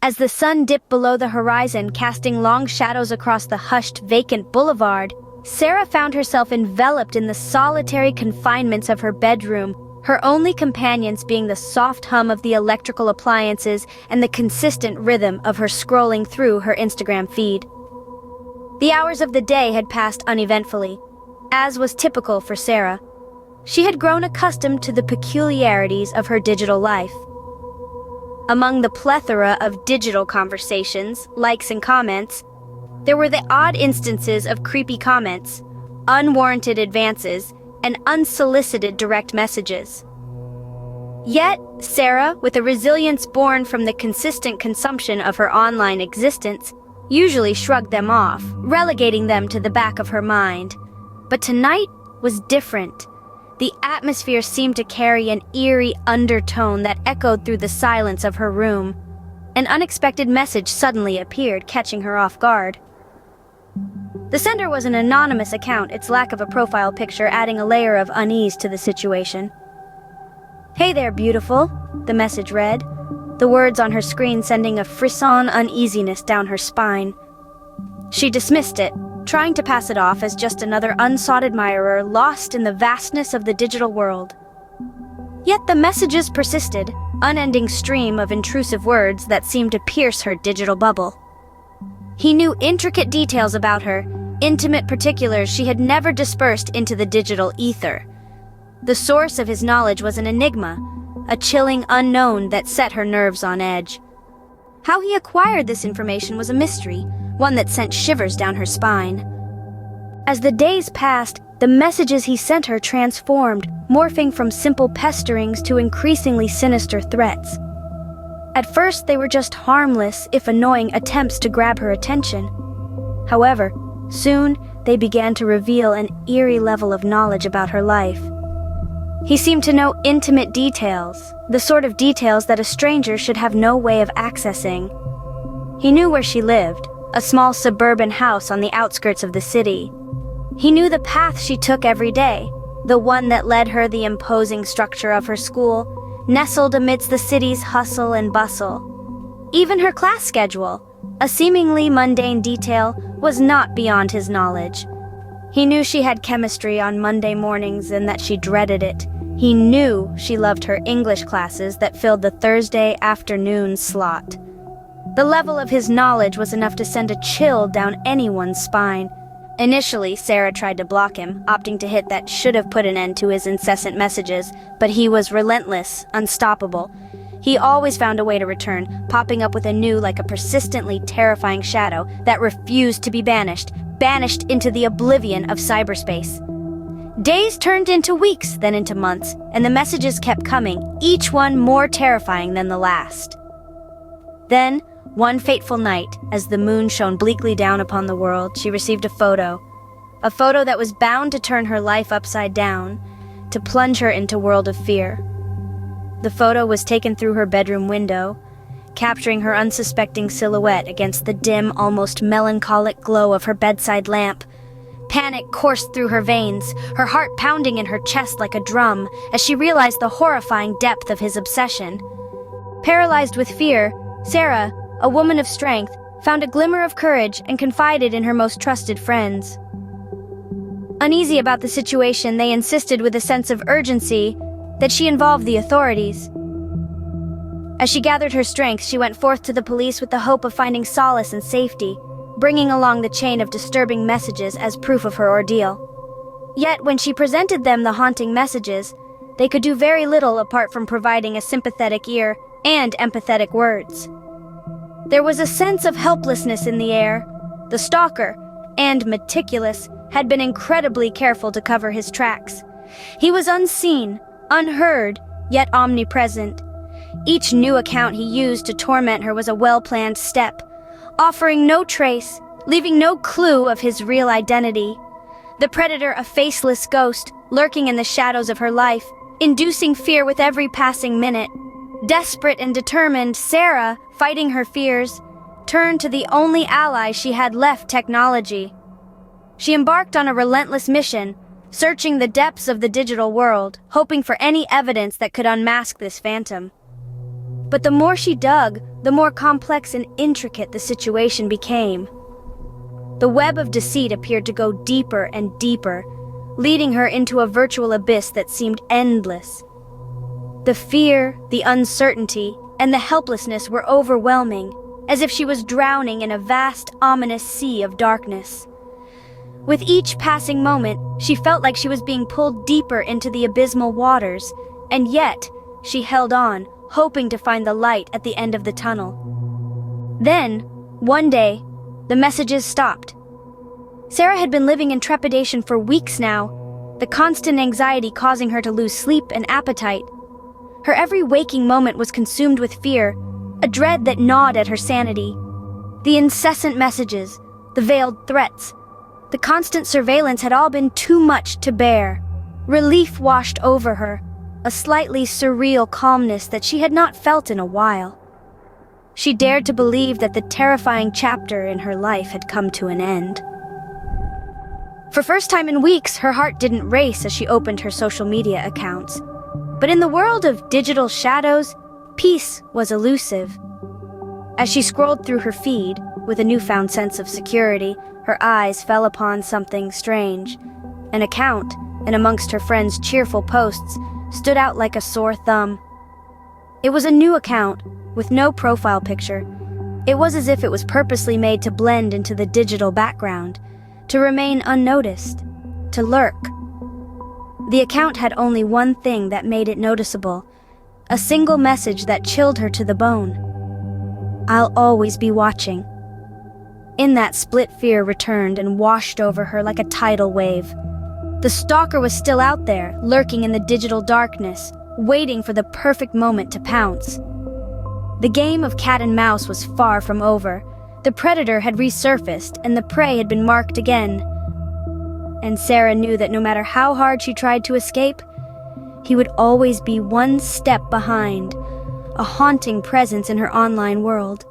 As the sun dipped below the horizon, casting long shadows across the hushed, vacant boulevard, Sarah found herself enveloped in the solitary confinements of her bedroom, her only companions being the soft hum of the electrical appliances and the consistent rhythm of her scrolling through her Instagram feed. The hours of the day had passed uneventfully, as was typical for Sarah. She had grown accustomed to the peculiarities of her digital life. Among the plethora of digital conversations, likes and comments, there were the odd instances of creepy comments, unwarranted advances, and unsolicited direct messages. Yet, Sarah, with a resilience born from the consistent consumption of her online existence, usually shrugged them off, relegating them to the back of her mind. But tonight was different. The atmosphere seemed to carry an eerie undertone that echoed through the silence of her room. An unexpected message suddenly appeared, catching her off guard. The sender was an anonymous account, its lack of a profile picture adding a layer of unease to the situation. "Hey there, beautiful," the message read, the words on her screen sending a frisson uneasiness down her spine. She dismissed it, trying to pass it off as just another unsought admirer lost in the vastness of the digital world. Yet the messages persisted, unending stream of intrusive words that seemed to pierce her digital bubble. He knew intricate details about her, intimate particulars she had never dispersed into the digital ether. The source of his knowledge was an enigma, a chilling unknown that set her nerves on edge. How he acquired this information was a mystery, one that sent shivers down her spine. As the days passed, the messages he sent her transformed, morphing from simple pesterings to increasingly sinister threats. At first, they were just harmless, if annoying, attempts to grab her attention. However, soon they began to reveal an eerie level of knowledge about her life. He seemed to know intimate details, the sort of details that a stranger should have no way of accessing. He knew where she lived, a small suburban house on the outskirts of the city. He knew the path she took every day, the one that led her the imposing structure of her school, nestled amidst the city's hustle and bustle. Even her class schedule, a seemingly mundane detail, was not beyond his knowledge. He knew she had chemistry on Monday mornings and that she dreaded it. He knew she loved her English classes that filled the Thursday afternoon slot. The level of his knowledge was enough to send a chill down anyone's spine. Initially, Sarah tried to block him, opting to hit that should have put an end to his incessant messages, but he was relentless, unstoppable. He always found a way to return, popping up with a new, like a persistently terrifying shadow that refused to be banished into the oblivion of cyberspace. Days turned into weeks, then into months, and the messages kept coming, each one more terrifying than the last. Then, one fateful night, as the moon shone bleakly down upon the world, she received a photo that was bound to turn her life upside down, to plunge her into a world of fear. The photo was taken through her bedroom window, capturing her unsuspecting silhouette against the dim, almost melancholic glow of her bedside lamp. Panic coursed through her veins, her heart pounding in her chest like a drum, as she realized the horrifying depth of his obsession. Paralyzed with fear, Sarah, a woman of strength, found a glimmer of courage and confided in her most trusted friends. Uneasy about the situation, they insisted with a sense of urgency that she involve the authorities. As she gathered her strength, she went forth to the police with the hope of finding solace and safety, bringing along the chain of disturbing messages as proof of her ordeal. Yet, when she presented them the haunting messages, they could do very little apart from providing a sympathetic ear and empathetic words. There was a sense of helplessness in the air. The stalker, and meticulous, had been incredibly careful to cover his tracks. He was unseen, unheard, yet omnipresent. Each new account he used to torment her was a well-planned step, offering no trace, leaving no clue of his real identity. The predator, a faceless ghost, lurking in the shadows of her life, inducing fear with every passing minute. Desperate and determined, Sarah, fighting her fears, turned to the only ally she had left: technology. She embarked on a relentless mission, searching the depths of the digital world, hoping for any evidence that could unmask this phantom. But the more she dug, the more complex and intricate the situation became. The web of deceit appeared to go deeper and deeper, leading her into a virtual abyss that seemed endless. The fear, the uncertainty, and the helplessness were overwhelming, as if she was drowning in a vast, ominous sea of darkness. With each passing moment, she felt like she was being pulled deeper into the abysmal waters, and yet she held on, hoping to find the light at the end of the tunnel. Then, one day, the messages stopped. Sarah had been living in trepidation for weeks now, the constant anxiety causing her to lose sleep and appetite. Her every waking moment was consumed with fear, a dread that gnawed at her sanity. The incessant messages, the veiled threats, the constant surveillance had all been too much to bear. Relief washed over her, a slightly surreal calmness that she had not felt in a while. She dared to believe that the terrifying chapter in her life had come to an end. For first time in weeks, her heart didn't race as she opened her social media accounts. But in the world of digital shadows, peace was elusive. As she scrolled through her feed, with a newfound sense of security, her eyes fell upon something strange. An account, and amongst her friends' cheerful posts, stood out like a sore thumb. It was a new account, with no profile picture. It was as if it was purposely made to blend into the digital background, to remain unnoticed, to lurk. The account had only one thing that made it noticeable, a single message that chilled her to the bone. "I'll always be watching." In that split, fear returned and washed over her like a tidal wave. The stalker was still out there, lurking in the digital darkness, waiting for the perfect moment to pounce. The game of cat and mouse was far from over. The predator had resurfaced, and the prey had been marked again. And Sarah knew that no matter how hard she tried to escape, he would always be one step behind, a haunting presence in her online world.